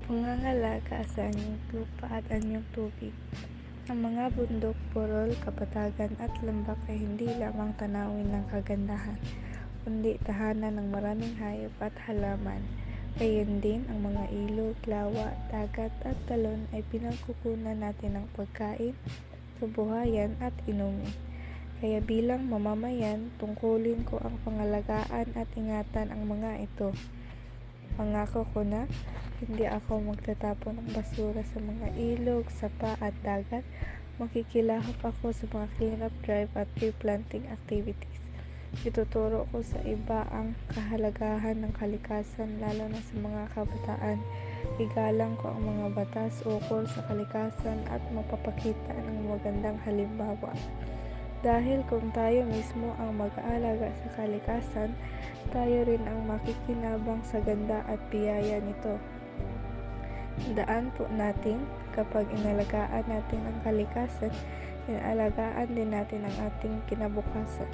Pangangalaga sa anyong lupa at anyong tubig. Ang mga bundok, burol, kapatagan at lambak ay hindi lamang tanawin ng kagandahan, kundi tahanan ng maraming hayop at halaman. Gayon din ang mga ilog, lawa, dagat at talon ay pinagkukunan natin ng pagkain, kabuhayan at inumin. Kaya bilang mamamayan, tungkulin ko ang pangalagaan at ingatan ang mga ito. Pangako ko na hindi ako magtatapon ng basura sa mga ilog, sapa at dagat. Makikilahok ako sa mga cleanup drive at tree planting activities. Ituturo ko sa iba ang kahalagahan ng kalikasan, lalo na sa mga kabataan. Igalang ko ang mga batas ukol sa kalikasan at mapapakita ng magandang halimbawa. Dahil kung tayo mismo ang mag-aalaga sa kalikasan, tayo rin ang makikinabang sa ganda at biyaya nito. Daan po natin, kapag inalagaan natin ang kalikasan, inalagaan din natin ang ating kinabukasan.